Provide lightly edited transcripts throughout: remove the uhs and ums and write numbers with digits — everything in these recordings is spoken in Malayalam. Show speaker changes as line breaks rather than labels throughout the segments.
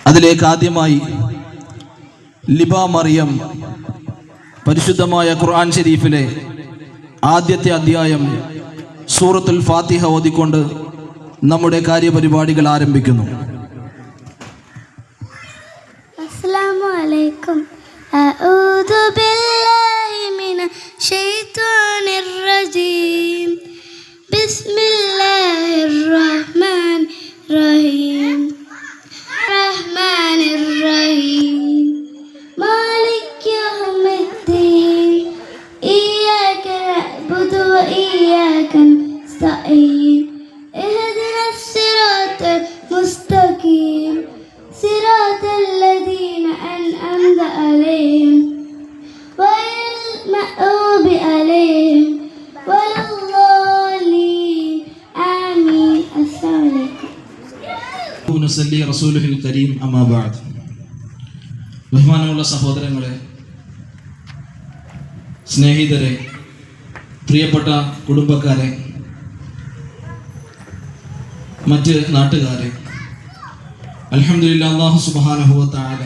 അതിലേക്ക് ആദ്യമായി ലിബ മറിയം പരിശുദ്ധമായ ഖുർആൻ ഷരീഫിലെ ആദ്യത്തെ അധ്യായം സൂറത്തുൽ ഫാത്തിഹ ഓതിക്കൊണ്ട് നമ്മുടെ കാര്യപരിപാടികൾ ആരംഭിക്കുന്നു.
അസ്സലാമു അലൈക്കും. അഊദു ബില്ലാഹി മിനശ് ശൈത്വാനിർ റജീം. ബിസ്മില്ലാഹിർ റഹ്മാനിർ റഹീം. റഹ്മാനിർ റഹീം. മാലിക് യൗമിദ്ദീൻ. ഇയ്യാക നഅ്ബുദു വഇയ്യാക നസ്തഈൻ. ഇഹ്ദിനസ് സിറാത്തൽ മുസ്തഖീം. സിറാത്തൽ ലദീന അൻഅംത അലൈഹിം ഗൈറിൽ മഗ്ദൂബി അലൈഹിം വലദ്ദാലീൻ. ആമീൻ. അസ്സലാമു അലൈക്കും.
നസല്ലി റസൂലുൽ കരീം. അമ്മാ ബഅദ്. ബഹുമാനമുള്ള സഹോദരങ്ങളെ, സ്നേഹിതരെ, പ്രിയപ്പെട്ട കുടുംബക്കാരെ, മറ്റ് നാട്ടുകാരെ, അൽഹംദുലില്ലാഹ്, അല്ലാഹു സുബ്ഹാനഹു വ തആല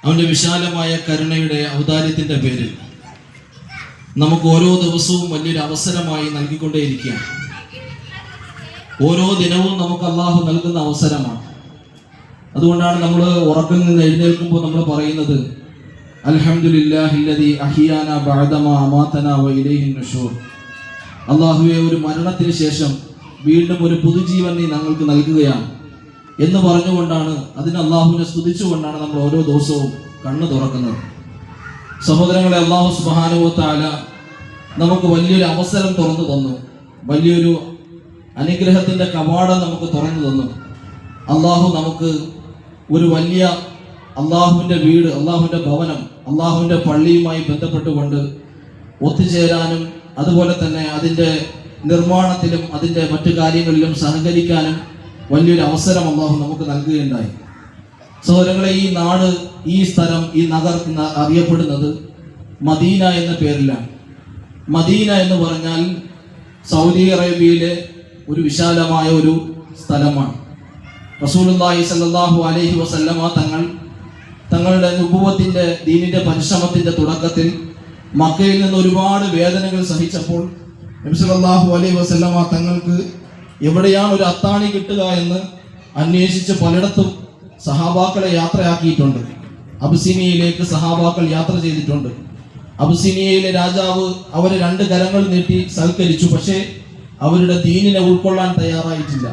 അവൻ്റെ വിശാലമായ കരുണയുടെ ഔദാര്യത്തിൻ്റെ പേരിൽ നമുക്ക് ഓരോ ദിവസവും വലിയൊരു അവസരമായി നൽകിക്കൊണ്ടേയിരിക്കുകയാണ്. ഓരോ ദിനവും നമുക്ക് അള്ളാഹു നൽകുന്ന അവസരമാണ്. അതുകൊണ്ടാണ് നമ്മൾ ഉറക്കിൽ നിന്ന് എഴുന്നേൽക്കുമ്പോൾ നമ്മൾ പറയുന്നത് അൽഹംദുലില്ലാഹില്ലദീ അഹ്യാനാ ബഅദമാ അമാതനാ വ ഇലൈഹിൻ നുശൂർ. അള്ളാഹുവേ, ഒരു മരണത്തിന് ശേഷം വീണ്ടും ഒരു പുതുജീവൻ നീ ഞങ്ങൾക്ക് നൽകുകയാണ് എന്ന് പറഞ്ഞുകൊണ്ടാണ്, അതിന് അള്ളാഹുവിനെ സ്തുതിച്ചുകൊണ്ടാണ് നമ്മൾ ഓരോ ദിവസവും കണ്ണു തുറക്കുന്നത്. സഹോദരങ്ങളെ, അള്ളാഹു സുബ്ഹാനഹു വ തആല നമുക്ക് വലിയൊരു അവസരം തുറന്നു തന്നു, വലിയൊരു അനുഗ്രഹത്തിൻ്റെ കവാടം നമുക്ക് തുറന്നു തന്നു. അള്ളാഹു നമുക്ക് ഒരു വലിയ അള്ളാഹുവിൻ്റെ വീട്, അള്ളാഹുവിൻ്റെ ഭവനം, അള്ളാഹുവിൻ്റെ പള്ളിയുമായി ബന്ധപ്പെട്ടുകൊണ്ട് ഒത്തുചേരാനും അതുപോലെ തന്നെ അതിൻ്റെ നിർമ്മാണത്തിലും അതിൻ്റെ മറ്റു കാര്യങ്ങളിലും സഹകരിക്കാനും വലിയൊരു അവസരം അള്ളാഹു നമുക്ക് നൽകുകയുണ്ടായി. സഹോദരങ്ങളെ, ഈ നാട്, ഈ സ്ഥലം, ഈ നഗർ അറിയപ്പെടുന്നത് മദീന എന്ന പേരിലാണ്. മദീന എന്ന് പറഞ്ഞാൽ സൗദി അറേബ്യയിലെ ഒരു വിശാലമായ ഒരു സ്ഥലമാണ്. റസൂലുള്ളാഹി സ്വല്ലല്ലാഹു അലൈഹി വസല്ലമ തങ്ങളുടെ നുബുവത്തിൻ്റെ ദീനിൻ്റെ പരിശ്രമത്തിൻ്റെ തുടക്കത്തിൽ മക്കയിൽ നിന്ന് ഒരുപാട് വേദനകൾ സഹിച്ചപ്പോൾ നബി സല്ലല്ലാഹു അലൈഹി വസല്ലമ തങ്ങൾക്ക് എവിടെയാണ് ഒരു അത്താണി കിട്ടുക എന്ന് അന്വേഷിച്ച് പലയിടത്തും സഹാബാക്കളെ യാത്രയാക്കിയിട്ടുണ്ട്. അബിസീനിയയിലേക്ക് സഹാബാക്കൾ യാത്ര ചെയ്തിട്ടുണ്ട്. അബിസീനിയയിലെ രാജാവ് അവരെ 2 കരങ്ങൾ നീട്ടി സൽക്കരിച്ചു. പക്ഷേ അവരുടെ ദീനിനെ ഉൾക്കൊള്ളാൻ തയ്യാറായിട്ടില്ല.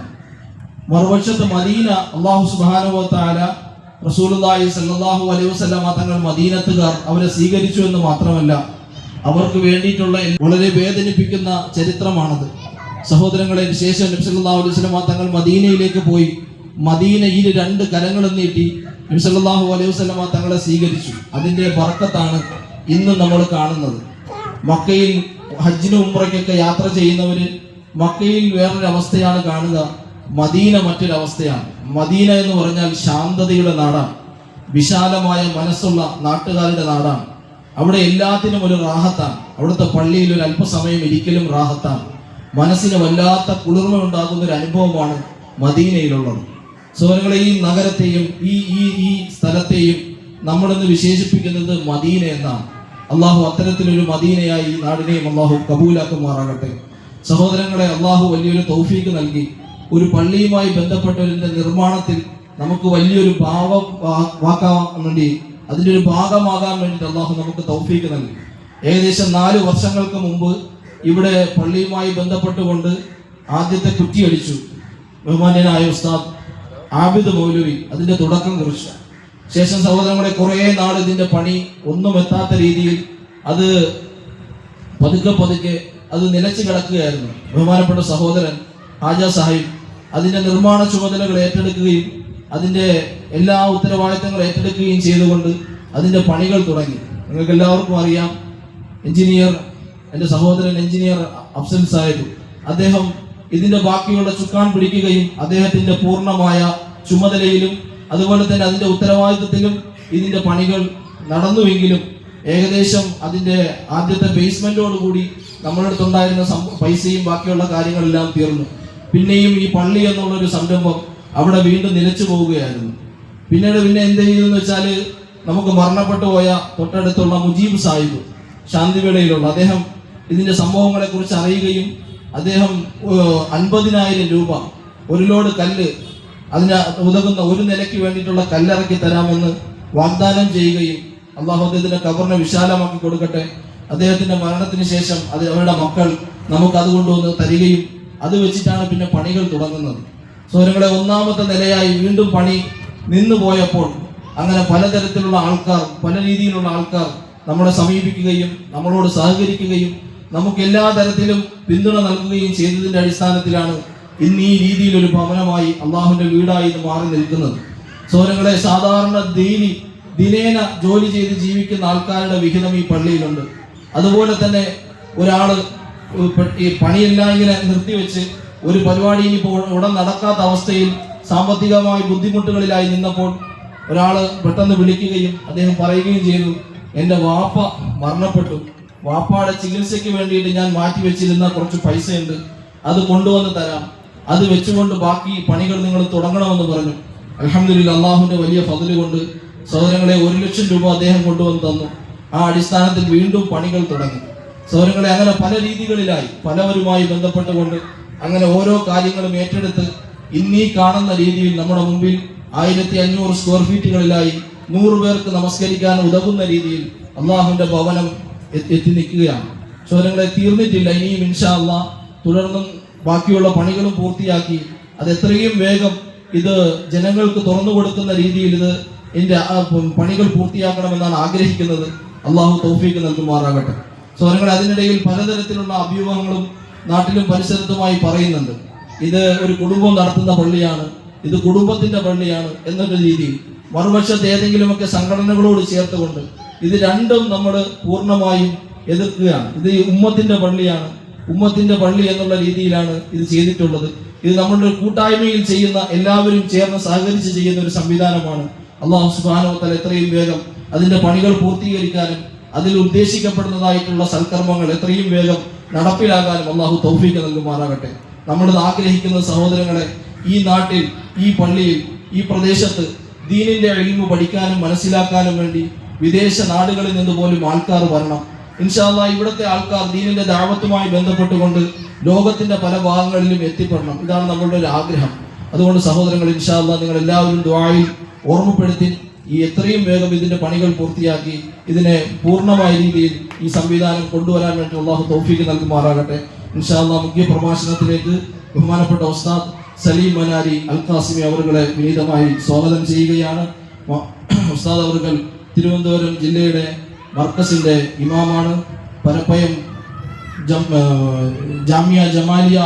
മറുവശത്ത് മദീന, അല്ലാഹു സുബ്ഹാനഹു വ തആല റസൂലുള്ളാഹി സ്വല്ലല്ലാഹു അലൈഹി വസല്ലമ തങ്ങൾ മദീനത്തുകാർ അവരെ സ്വീകരിച്ചു എന്ന് മാത്രമല്ല, അവർക്ക് വേണ്ടിയിട്ടുള്ള വളരെ വേദനിപ്പിക്കുന്ന ചരിത്രമാണത്. സഹോദരങ്ങളെ, ശേഷം നബി സല്ലല്ലാഹു അലൈഹി വസല്ലമ തങ്ങൾ മദീനയിലേക്ക് പോയി. മദീനയിൽ 2 കരങ്ങളും നീട്ടി നബി സല്ലല്ലാഹു അലൈഹി വസല്ലമ തങ്ങളെ സ്വീകരിച്ചു. അതിൻ്റെ ബർക്കത്താണ് ഇന്ന് നമ്മൾ കാണുന്നത്. മക്കയിൽ ഹജ്ജിനും ഉംറയ്ക്കൊക്കെ യാത്ര ചെയ്യുന്നവർ മക്കയിൽ വേറൊരു അവസ്ഥയാണ് കാണുക, മദീന മറ്റൊരവസ്ഥയാണ്. മദീന എന്ന് പറഞ്ഞാൽ ശാന്തതയുടെ നാടാണ്, വിശാലമായ മനസ്സുള്ള നാട്ടുകാരുടെ നാടാണ്. അവിടെ എല്ലാത്തിനും ഒരു റാഹത്താണ്. അവിടുത്തെ പള്ളിയിൽ ഒരു അല്പസമയം ഇരിക്കലും റാഹത്താണ്. മനസ്സിന് വല്ലാത്ത കുളിർമ ഉണ്ടാകുന്ന ഒരു അനുഭവമാണ് മദീനയിലുള്ളത്. സഹോദരങ്ങളെ, ഈ നഗരത്തെയും ഈ സ്ഥലത്തെയും നമ്മളിന്ന് വിശേഷിപ്പിക്കുന്നത് മദീന എന്നാണ്. അള്ളാഹു അത്തരത്തിലൊരു മദീനയായി ഈ നാടിനെയും അള്ളാഹു കബൂലാക്കുമാറാകട്ടെ. സഹോദരങ്ങളെ, അള്ളാഹു വലിയൊരു തൗഫീക്ക് നൽകി. ഒരു പള്ളിയുമായി ബന്ധപ്പെട്ടവരിൻ്റെ നിർമ്മാണത്തിൽ നമുക്ക് വലിയൊരു അതിൻ്റെ ഒരു ഭാഗമാകാൻ വേണ്ടിയിട്ട് അള്ളാഹു നമുക്ക് തൗഫീക്ക് നൽകി. ഏകദേശം 4 വർഷങ്ങൾക്ക് മുമ്പ് ഇവിടെ പള്ളിയുമായി ബന്ധപ്പെട്ടുകൊണ്ട് ആദ്യത്തെ കുറ്റിയടിച്ചു. ബഹുമാന്യനായ ഉസ്താദ് ആബിദ് മൗലവി അതിൻ്റെ തുടക്കം കുറിച്ചു. ശേഷം സഹോദരങ്ങളെ, കുറേ നാൾ ഇതിൻ്റെ പണി ഒന്നും എത്താത്ത രീതിയിൽ അത് പതുക്കെ അത് നിലച്ചു കിടക്കുകയായിരുന്നു. ബഹുമാനപ്പെട്ട സഹോദരൻ ഹാജ സാഹിബ് അതിൻ്റെ നിർമ്മാണ ചുമതലകൾ ഏറ്റെടുക്കുകയും അതിൻ്റെ എല്ലാ ഉത്തരവാദിത്തങ്ങളും ഏറ്റെടുക്കുകയും ചെയ്തുകൊണ്ട് അതിൻ്റെ പണികൾ തുടങ്ങി. നിങ്ങൾക്ക് എല്ലാവർക്കും അറിയാം, എൻ്റെ സഹോദരൻ എഞ്ചിനീയർ അഫ്സൽ സാഹിബ്, അദ്ദേഹം ഇതിൻ്റെ ബാക്കിയുള്ള ചുക്കാൻ പിടിക്കുകയും അദ്ദേഹത്തിൻ്റെ പൂർണ്ണമായ ചുമതലയിലും അതുപോലെ തന്നെ അതിൻ്റെ ഉത്തരവാദിത്തത്തിലും ഇതിൻ്റെ പണികൾ നടന്നുവെങ്കിലും ഏകദേശം അതിൻ്റെ ആദ്യത്തെ ബേസ്മെൻറ്റോടുകൂടി നമ്മളുടെ അടുത്തുണ്ടായിരുന്ന പൈസയും ബാക്കിയുള്ള കാര്യങ്ങളെല്ലാം തീർന്നു. പിന്നെയും ഈ പള്ളി എന്നുള്ളൊരു സംരംഭം അവിടെ വീണ്ടും നിലച്ചു പോവുകയായിരുന്നു. പിന്നെ എന്ത് ചെയ്തെന്ന് വെച്ചാൽ, നമുക്ക് മരണപ്പെട്ടു പോയ തൊട്ടടുത്തുള്ള മുജീബ് സാഹിബ് ശാന്തിവേളയിലുള്ള അദ്ദേഹം ഇതിന്റെ സംഭവങ്ങളെ കുറിച്ച് അറിയുകയും അദ്ദേഹം 50,000 രൂപ ഒരു ലോഡ് കല്ല്, അതിന് ഉതകുന്ന ഒരു നിലയ്ക്ക് വേണ്ടിയിട്ടുള്ള കല്ലിറക്കി തരാമെന്ന് വാഗ്ദാനം ചെയ്യുകയും, അള്ളാഹു അദ്ദേഹത്തിന്റെ ഖബറിനെ വിശാലമാക്കി കൊടുക്കട്ടെ, അദ്ദേഹത്തിന്റെ മരണത്തിന് ശേഷം അവരുടെ മക്കൾ നമുക്ക് അതുകൊണ്ടുവന്ന് തരികയും അത് വെച്ചിട്ടാണ് പിന്നെ പണികൾ തുടങ്ങുന്നത്. സൗരങ്ങളെ, ഒന്നാമത്തെ നിലയായി വീണ്ടും പണി നിന്നു പോയപ്പോൾ അങ്ങനെ പലതരത്തിലുള്ള ആൾക്കാർ, പല രീതിയിലുള്ള ആൾക്കാർ നമ്മളെ സമീപിക്കുകയും നമ്മളോട് സഹകരിക്കുകയും നമുക്ക് എല്ലാ തരത്തിലും പിന്തുണ നൽകുകയും ചെയ്തതിന്റെ അടിസ്ഥാനത്തിലാണ് ഇന്ന് ഈ രീതിയിൽ ഒരു ഭവനമായി അള്ളാഹുവിന്റെ വീടായി ഇത് മാറി നിൽക്കുന്നത്. സൗരങ്ങളെ, സാധാരണ ദിനേന ജോലി ചെയ്ത് ജീവിക്കുന്ന ആൾക്കാരുടെ വിഹിതം ഈ പള്ളിയിലുണ്ട്. അതുപോലെ തന്നെ ഒരാള് ഈ പണിയെല്ലാം ഇങ്ങനെ നിർത്തിവെച്ച് ഒരു പരിപാടി ഇനിയിപ്പോൾ ഉടൻ നടക്കാത്ത അവസ്ഥയിൽ സാമ്പത്തികമായി ബുദ്ധിമുട്ടുകളിലായി നിന്നപ്പോൾ ഒരാള് പെട്ടെന്ന് വിളിക്കുകയും അദ്ദേഹം പറയുകയും ചെയ്തു, എൻ്റെ വാപ്പ മരണപ്പെട്ടു, വാപ്പയുടെ ചികിത്സയ്ക്ക് വേണ്ടിയിട്ട് ഞാൻ മാറ്റി വെച്ചിരുന്ന കുറച്ച് പൈസയുണ്ട്, അത് കൊണ്ടുവന്ന് തരാം, അത് വെച്ചുകൊണ്ട് ബാക്കി പണികൾ നിങ്ങൾ തുടങ്ങണമെന്ന് പറഞ്ഞു. അൽഹംദുലില്ലാഹ്, അള്ളാഹുവിന്റെ വലിയ ഫദ്ല് കൊണ്ട് സഹോദരങ്ങളെ 1 ലക്ഷം രൂപ അദ്ദേഹം കൊണ്ടുവന്ന് തന്നു. ആ അടിസ്ഥാനത്തിൽ വീണ്ടും പണികൾ തുടങ്ങി. സഹോദരങ്ങളെ, അങ്ങനെ പല രീതികളിലായി പലവരുമായി ബന്ധപ്പെട്ടുകൊണ്ട് അങ്ങനെ ഓരോ കാര്യങ്ങളും ഏറ്റെടുത്ത് ഇന്നീ കാണുന്ന രീതിയിൽ നമ്മുടെ മുമ്പിൽ 1500 സ്ക്വയർ ഫീറ്റുകളിലായി 100 പേർക്ക് നമസ്കരിക്കാൻ ഉതകുന്ന രീതിയിൽ അള്ളാഹുവിന്റെ ഭവനം എത്തി നിൽക്കുകയാണ്. സഹോദരങ്ങളെ, തീർന്നിട്ടില്ല. ഇനിയും ഇൻഷാ അല്ലാഹ് തുടർന്നും ബാക്കിയുള്ള പണികളും പൂർത്തിയാക്കി അത് എത്രയും വേഗം ഇത് ജനങ്ങൾക്ക് തുറന്നു കൊടുക്കുന്ന രീതിയിൽ ഇതിന്റെ പണികൾ പൂർത്തിയാക്കണമെന്നാണ് ആഗ്രഹിക്കുന്നത്. അള്ളാഹു തൗഫീഖ് നൽകുമാറാകട്ടെ. സഹോദരങ്ങളെ, അതിനിടയിൽ പലതരത്തിലുള്ള അഭ്യൂഹങ്ങളും നാട്ടിലും പരിസരത്തുമായി പറയുന്നുണ്ട്. ഇത് ഒരു കുടുംബം നടത്തുന്ന പള്ളിയാണ്, ഇത് കുടുംബത്തിന്റെ പള്ളിയാണ് എന്നൊരു രീതിയിൽ. മറുവശത്ത് ഏതെങ്കിലുമൊക്കെ സംഘടനകളോട് ചേർത്തുകൊണ്ട് ഇത് രണ്ടും നമ്മൾ പൂർണ്ണമായും എതിർക്കുകയാണ്. ഇത് ഉമ്മത്തിന്റെ പള്ളിയാണ്, ഉമ്മത്തിന്റെ പള്ളി എന്നുള്ള രീതിയിലാണ് ഇത് ചെയ്തിട്ടുള്ളത്. ഇത് നമ്മളുടെ കൂട്ടായ്മയിൽ ചെയ്യുന്ന, എല്ലാവരും ചേർന്ന് സഹകരിച്ച് ചെയ്യുന്ന ഒരു സംവിധാനമാണ്. അള്ളാഹു സുബ്ഹാനഹു വ തആല എത്രയും വേഗം അതിന്റെ പണികൾ പൂർത്തീകരിക്കാനും അതിൽ ഉദ്ദേശിക്കപ്പെടുന്നതായിട്ടുള്ള സൽക്കർമ്മങ്ങൾ എത്രയും വേഗം നടപ്പിലാകാനും അള്ളാഹു തൗഫീഖ് നൽകുമാറാകട്ടെ. നമ്മളിത് ആഗ്രഹിക്കുന്ന സഹോദരങ്ങളെ, ഈ നാട്ടിൽ, ഈ പള്ളിയിൽ, ഈ പ്രദേശത്ത് ദീനിന്റെ ഇൽമു പഠിക്കാനും മനസ്സിലാക്കാനും വേണ്ടി വിദേശ നാടുകളിൽ നിന്ന് പോലും ആൾക്കാർ വരണം. ഇൻഷാ അല്ലാഹ് ഇവിടുത്തെ ആൾക്കാർ ദീനിന്റെ ദഅവത്തുമായി ബന്ധപ്പെട്ടുകൊണ്ട് ലോകത്തിന്റെ പല ഭാഗങ്ങളിലും എത്തിപ്പെടണം. ഇതാണ് നമ്മളുടെ ഒരു ആഗ്രഹം. അതുകൊണ്ട് സഹോദരങ്ങൾ, ഇൻഷാ അല്ലാഹ് നിങ്ങൾ എല്ലാവരും ദുആയിൽ ഓർമ്മപ്പെടുത്തി ഈ എത്രയും വേഗം ഇതിന്റെ പണികൾ പൂർത്തിയാക്കി ഇതിനെ പൂർണ്ണമായ രീതിയിൽ ഈ സംവിധാനം കൊണ്ടുവരാൻ വേണ്ടി അള്ളാഹു തൗഫീഖ് നൽകുമാറാകട്ടെ. ഇൻഷാ അല്ലാഹ് മുഖ്യ പ്രഭാഷണത്തിലേക്ക് ബഹുമാനപ്പെട്ട ഉസ്താദ് സലീം മനാരി അൽ ഖാസിമി അവരുടെ വിനീതമായി സ്വാഗതം ചെയ്യുകയാണ്. ഉസ്താദ് അവർ തിരുവനന്തപുരം ജില്ലയുടെ മർക്കസിന്റെ ഇമാമാണ്. പരപ്പയം ജാമിയ ജമാലിയ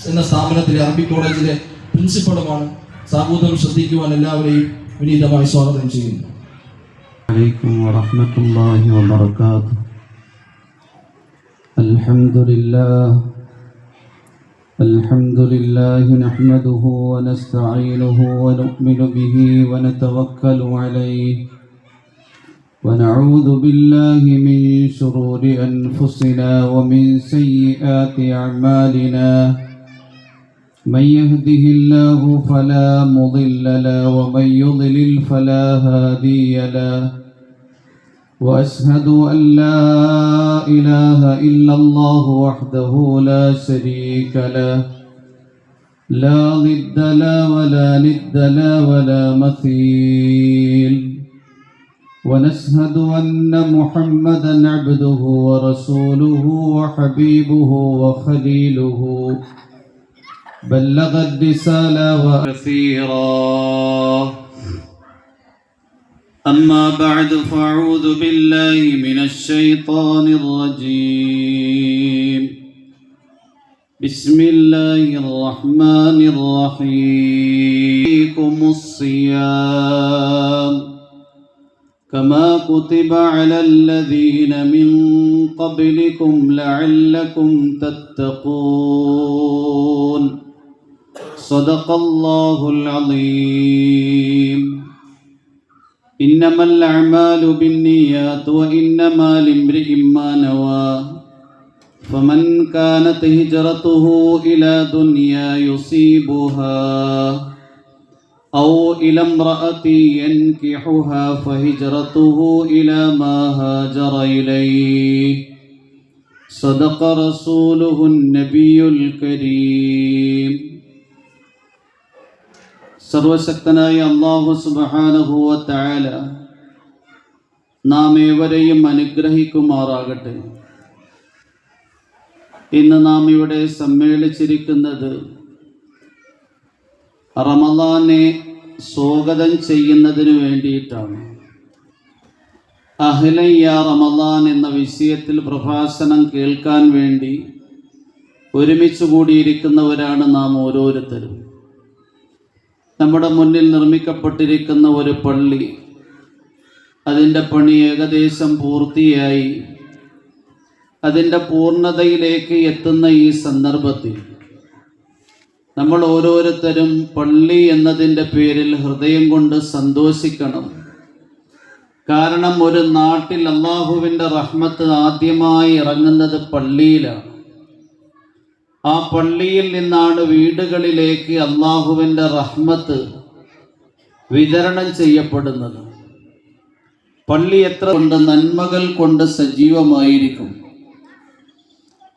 എന്ന സ്ഥാപനത്തിലെ അറബി കോളേജിലെ പ്രിൻസിപ്പളുമാണ്. സാബൂതം ശ്രദ്ധിക്കുവാൻ എല്ലാവരെയും വിനീതമായി സ്വാഗതം ചെയ്യുന്നു.
അലൈക്കും വറഹ്മത്തുള്ളാഹി വബറകാതുഹു. അൽഹംദുലില്ലാഹി നഹ്മദുഹു വനസ്തഈനുഹു വനുഅ്മിനു ബിഹി വനതവക്കലു അലൈഹി ونعوذ بالله من شرور أنفسنا ومن سيئات أعمالنا من يهده الله فلا مضل له ومن يضلل فلا هادي له وأشهد أن لا إله إلا الله وحده لا شريك له لا ضد له ولا ند له ولا مثيل ونشهد أن محمدا عبده ورسوله وحبيبه وخليله بلغ الرسالة وكثيرا. أما بعد فأعوذ بالله من الشيطان الرجيم. بسم الله الرحمن الرحيم. الصيام كما كتب على الذين من قبلكم لعلكم تتقون. صدق الله العظيم. إنما الأعمال بالنيات وإنما لامرئ ما نوى. فمن كانت هجرته إلى دنيا يصيبها أو إلى امرأة ينكحها فهجرته إلى ما هاجر إليه صدق رسوله النبي الكريم. സർവശക്തനായ അല്ലാഹു സുബ്ഹാനഹു വ തആല നാം ഏവരെയും അനുഗ്രഹിക്കുമാറാകട്ടെ. ഇന്ന് നാം ഇവിടെ സമ്മേളിച്ചിരിക്കുന്നത് റമളാനെ സ്വാഗതം ചെയ്യുന്നതിന് വേണ്ടിയിട്ടാണ്. അഹ്ലൻ യാ റമളാൻ എന്ന വിഷയത്തിൽ പ്രഭാഷണം കേൾക്കാൻ വേണ്ടി ഒരുമിച്ച് കൂടിയിരിക്കുന്നവരാണ് നാം ഓരോരുത്തരും. നമ്മുടെ മുന്നിൽ നിർമ്മിക്കപ്പെട്ടിരിക്കുന്ന ഒരു പള്ളി, അതിൻ്റെ പണി ഏകദേശം പൂർത്തിയായി അതിൻ്റെ പൂർണ്ണതയിലേക്ക് എത്തുന്ന ഈ സന്ദർഭത്തിൽ നമ്മൾ ഓരോരുത്തരും പള്ളി എന്നതിൻ്റെ പേരിൽ ഹൃദയം കൊണ്ട് സന്തോഷിക്കണം. കാരണം ഒരു നാട്ടിൽ അള്ളാഹുവിൻ്റെ റഹ്മത്ത് ആദ്യമായി ഇറങ്ങുന്നത് പള്ളിയിലാണ്. ആ പള്ളിയിൽ നിന്നാണ് വീടുകളിലേക്ക് അള്ളാഹുവിൻ്റെ റഹ്മത്ത് വിതരണം ചെയ്യപ്പെടുന്നത്. പള്ളി എത്ര കൊണ്ട് നന്മകൾ കൊണ്ട് സജീവമായിരിക്കും.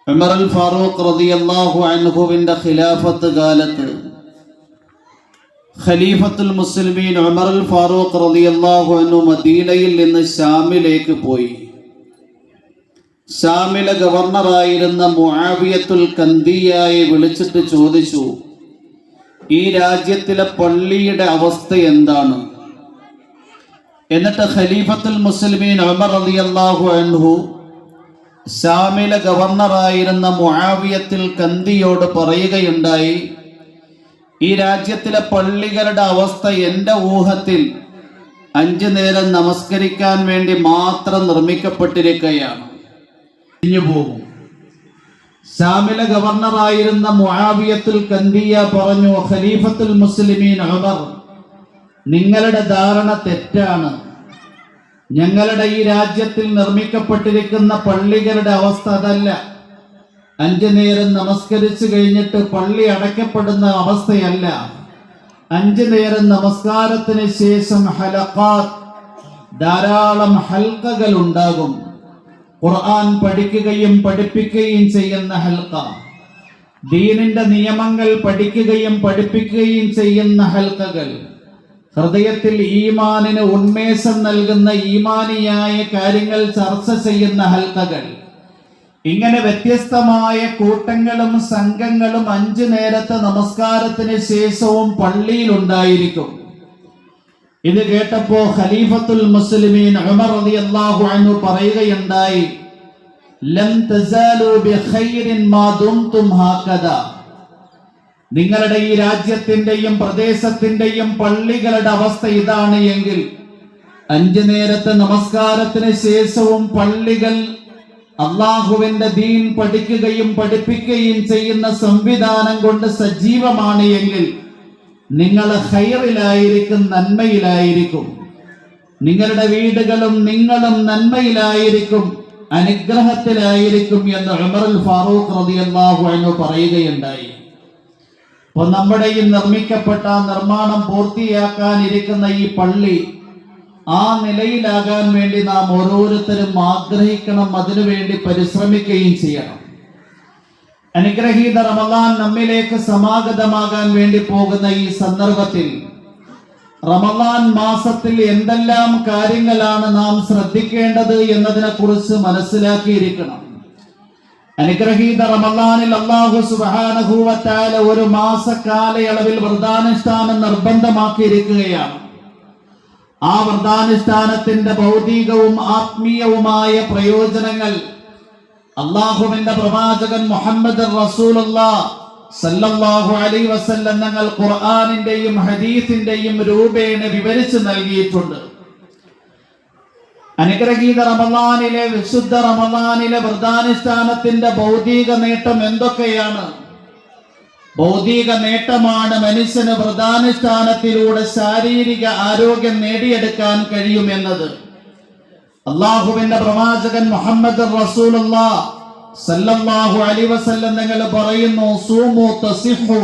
ഉമർ അൽ ഫാറൂഖ് റളിയല്ലാഹു അൻഹുവിൻ്റെ ഖിലാഫത്ത് കാലത്ത് ഖലീഫത്തുൽ മുസ്ലിമീൻ ഉമർ അൽ ഫാറൂഖ് റളിയല്ലാഹു അൻഹു മദീനയിൽ നിന്ന് ഷാമിലേക്ക് പോയി. ഷാമിലെ ഗവർണറായിരുന്ന മുആവിയത്തുൽ കന്ദിയായെ വിളിച്ചിട്ട് ചോദിച്ചു, ഈ രാജ്യത്തിലെ പള്ളിയുടെ അവസ്ഥ എന്താണ്? എന്നിട്ട് ഖലീഫത്തുൽ മുസ്ലിമീൻ ഉമർ റളിയല്ലാഹു അൻഹു ഷാമിലെ ഗവർണറായിരുന്ന മുആവിയത്തുൽ കന്ദിയോട് പറയുകയുണ്ടായി, ഈ രാജ്യത്തിലെ പള്ളികളുടെ അവസ്ഥ എൻ്റെ ഊഹത്തിൽ 5 നേരം നമസ്കരിക്കാൻ വേണ്ടി മാത്രം നിർമ്മിക്കപ്പെട്ടിരിക്കുകയാണ്. പോകും. ഷാമിലെ ഗവർണറായിരുന്ന മുആവിയത്തുൽ കന്ദിയ പറഞ്ഞു, ഖലീഫത്തുൽ മുസ്ലിമീൻ ഉമർ, നിങ്ങളുടെ ധാരണ തെറ്റാണ്. ഞങ്ങളുടെ ഈ രാജ്യത്തിൽ നിർമ്മിക്കപ്പെട്ടിരിക്കുന്ന പള്ളികളുടെ അവസ്ഥ അതല്ല. 5 നേരം നമസ്കരിച്ചു കഴിഞ്ഞിട്ട് പള്ളി അടയ്ക്കപ്പെടുന്ന അവസ്ഥയല്ല. 5 നേരം നമസ്കാരത്തിന് ശേഷം ഹലഖാത്ത്, ധാരാളം ഹൽക്കകൾ ഉണ്ടാകും. ഖുർആൻ പഠിക്കുകയും പഠിപ്പിക്കുകയും ചെയ്യുന്ന ഹൽക്ക, ദീനിന്റെ നിയമങ്ങൾ പഠിക്കുകയും പഠിപ്പിക്കുകയും ചെയ്യുന്ന ഹൽക്കകൾ, ഹൃദയത്തിൽ ഈമാനിന് ഉന്മേഷം നൽകുന്ന ഈമാനിയായ കാര്യങ്ങൾ ചർച്ച ചെയ്യുന്ന ഹൽക്കകൾ, ഇങ്ങനെ വ്യത്യസ്തമായ കൂട്ടങ്ങളും സംഘങ്ങളും 5 നേരത്തെ നമസ്കാരത്തിന് ശേഷവും പള്ളിയിൽ ഉണ്ടായിരിക്കും. ഇത് കേട്ടപ്പോ ഖലീഫത്തുൽ മുസ്ലിമീൻ ഉമർ റളിയല്ലാഹു അൻഹു പറയുകയുണ്ടായി, ലൻ തസാലു ബിഖൈരിൻ മാ ദുംതും ഹാകദാ. നിങ്ങളുടെ ഈ രാജ്യത്തിന്റെയും പ്രദേശത്തിന്റെയും പള്ളികളുടെ അവസ്ഥ ഇതാണ് എങ്കിൽ 5 നേരത്തെ നമസ്കാരത്തിന് ശേഷവും പള്ളികൾ അള്ളാഹുവിന്റെ ദീൻ പഠിക്കുകയും പഠിപ്പിക്കുകയും ചെയ്യുന്ന സംവിധാനം കൊണ്ട് സജീവമാണ് എങ്കിൽ നിങ്ങൾ ഖൈറിലായിരിക്കും, നന്മയിലായിരിക്കും. നിങ്ങളുടെ വീടുകളും നിങ്ങളും നന്മയിലായിരിക്കും, അനുഗ്രഹത്തിലായിരിക്കും എന്ന് ഉമർ അൽ ഫാറൂഖ് റളിയല്ലാഹു അൻഹു പറയുകയുണ്ടായി. അപ്പോൾ നമ്മുടെ ഈ നിർമ്മിക്കപ്പെട്ട നിർമ്മാണം പൂർത്തിയാക്കാനിരിക്കുന്ന ഈ പള്ളി ആ നിലയിലാകാൻ വേണ്ടി നാം ഓരോരുത്തരും ആഗ്രഹിക്കണം, അതിനുവേണ്ടി പരിശ്രമിക്കുകയും ചെയ്യണം. അനുഗ്രഹീത റമളാൻ നമ്മിലേക്ക് സമാഗതമാകാൻ വേണ്ടി പോകുന്ന ഈ സന്ദർഭത്തിൽ റമളാൻ മാസത്തിൽ എന്തെല്ലാം കാര്യങ്ങളാണ് നാം ശ്രദ്ധിക്കേണ്ടത് എന്നതിനെ കുറിച്ച് മനസ്സിലാക്കിയിരിക്കണം. അനുഗ്രഹീത റമളാനിൽ അല്ലാഹു സുബ്ഹാനഹു വ തആല ഒരു മാസ കാലയളവിൽ വ്രതാനുഷ്ഠാനം നിർബന്ധമാക്കിയിരിക്കുകയാണ്. ആ വ്രതാനുഷ്ഠാനത്തിന്റെ ഭൗതികവും ആത്മീയവുമായ പ്രയോജനങ്ങൾ അല്ലാഹുവിന്റെ പ്രവാചകൻ മുഹമ്മദ് റസൂലുള്ളാഹി സല്ലല്ലാഹു അലൈഹി വസല്ലം തങ്ങൾ ഖുർആനിന്റെയും ഹദീസിന്റെയും രൂപേണ വിവരിച്ചു നൽകിയിട്ടുണ്ട്. അനുഗ്രഹീത റമളാനിലെ വിശുദ്ധ റമളാനിലെ വ്രതാനുഷ്ഠാനത്തിന്റെ ഭൗതിക നേട്ടം എന്തൊക്കെയാണ്? ഭൗതിക നേട്ടമാണ് മനുഷ്യന് വ്രതാനുഷ്ഠാനത്തിലൂടെ ശാരീരിക ആരോഗ്യം നേടിയെടുക്കാൻ കഴിയുമെന്നത്. അള്ളാഹുവിന്റെ പ്രവാചകൻ മുഹമ്മദ് റസൂലുള്ളാഹി സല്ലല്ലാഹു അലൈഹി വസല്ലം നിങ്ങൾ പറയുന്നു, സൂമു തസിഹു,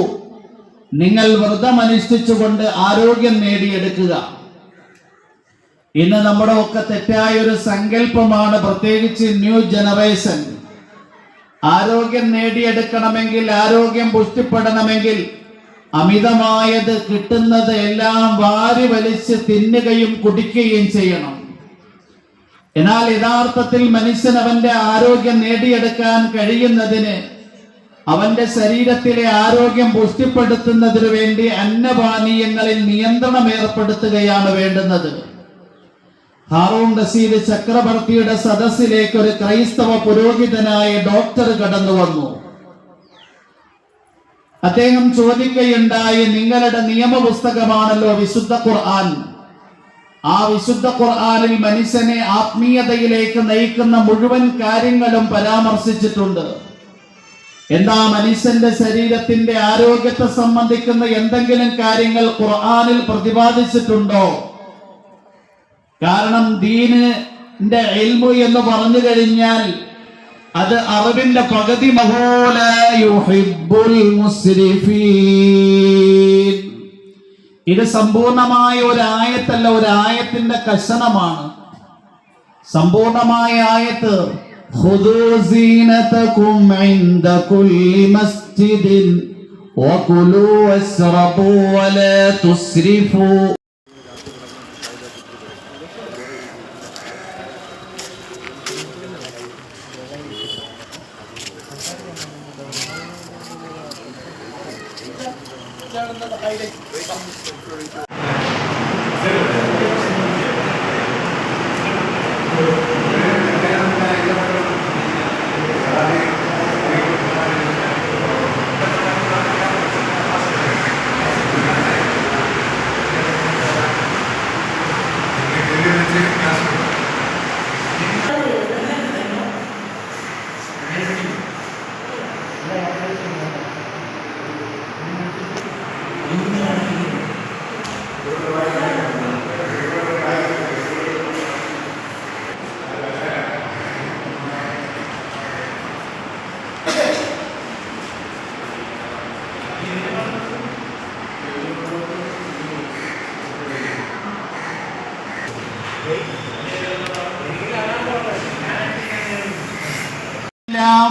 നിങ്ങൾ വ്രതം അനുഷ്ഠിച്ചുകൊണ്ട് ആരോഗ്യം നേടിയെടുക്കുക. ഇന്ന് നമ്മുടെ ഒക്കെ തെറ്റായ ഒരു സങ്കല്പമാണ്, പ്രത്യേകിച്ച് ന്യൂ ജനറേഷൻ. ആരോഗ്യം നേടിയെടുക്കണമെങ്കിൽ, ആരോഗ്യം പുഷ്ടിപ്പെടണമെങ്കിൽ അമിതമായത് കിട്ടുന്നത് എല്ലാം വാരി വലിച്ച് തിന്നുകയും കുടിക്കുകയും ചെയ്യണം. എന്നാൽ യഥാർത്ഥത്തിൽ മനുഷ്യൻ അവന്റെ ആരോഗ്യം നേടിയെടുക്കാൻ കഴിയുന്നതിന്, അവന്റെ ശരീരത്തിലെ ആരോഗ്യം പുഷ്ടിപ്പെടുത്തുന്നതിനു വേണ്ടി അന്നപാനീയങ്ങളിൽ നിയന്ത്രണം ഏർപ്പെടുത്തുകയാണ് വേണ്ടുന്നത്. ഹാറൂൺ റഷീദ് ചക്രവർത്തിയുടെ സദസ്സിലേക്ക് ഒരു ക്രൈസ്തവ പുരോഹിതനായ ഡോക്ടർ കടന്നു വന്നു. അദ്ദേഹം ചോദിക്കുകയുണ്ടായി, നിങ്ങളുടെ നിയമപുസ്തകമാണല്ലോ വിശുദ്ധ ഖുർആൻ. ആ വിശുദ്ധ ഖുർആനിൽ മനുഷ്യനെ ആത്മീയതയിലേക്ക് നയിക്കുന്ന മുഴുവൻ കാര്യങ്ങളും പരാമർശിച്ചിട്ടുണ്ട്. എന്താ മനുഷ്യന്റെ ശരീരത്തിന്റെ ആരോഗ്യത്തെ സംബന്ധിക്കുന്ന എന്തെങ്കിലും കാര്യങ്ങൾ ഖുർആനിൽ പ്രതിപാദിച്ചിട്ടുണ്ടോ? കാരണം ദീനിന്റെ ഇൽമു എന്ന് പറഞ്ഞു കഴിഞ്ഞാൽ അത് അറിവിന്റെ പകുതി. ഇത് സമ്പൂർണമായ ഒരു ആയത്തല്ല, ഒരു ആയത്തിന്റെ കഷണമാണ്. സമ്പൂർണമായ ആയത്ത് ഖുദൂ സീനതകും ഇൻദ കുല്ലി മസ്ജിദിൻ വകുലൂ വശ്റബൂ വലാ തുസ്രിഫൂ.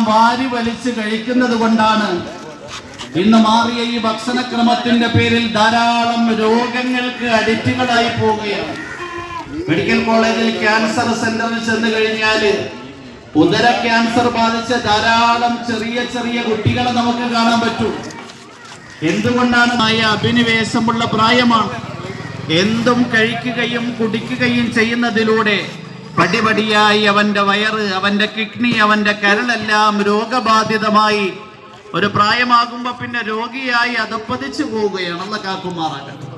വാരി വലിച്ച് കഴിക്കുന്നത് കൊണ്ടാണ് ഇന്ന് മാറിയ ഈ ഭക്ഷണക്രമത്തിന്റെ പേരിൽ ധാരാളം രോഗങ്ങൾക്ക് അഡിക്റ്റുകളായി പോവുകയാണ്. മെഡിക്കൽ കോളേജിൽ ക്യാൻസർ സെന്ററിൽ ചെന്ന് കഴിഞ്ഞാൽ ഉദര ക്യാൻസർ ബാധിച്ച ധാരാളം ചെറിയ ചെറിയ കുട്ടികളെ നമുക്ക് കാണാൻ പറ്റും. എന്തുകൊണ്ടാണ്? അഭിനിവേശമുള്ള പ്രായമാണ്. എന്തും കഴിക്കുകയും കുടിക്കുകയും ചെയ്യുന്നതിലൂടെ പടിപടിയായി അവന്റെ വയറ്, അവന്റെ കിഡ്നി, അവന്റെ കരളെല്ലാം രോഗബാധിതമായി ഒരു പ്രായമാകുമ്പോ പിന്നെ രോഗിയായി അധപ്പതിച്ചു പോവുകയാണ്. അല്ലാഹു കാക്കുമാറാകട്ടെ.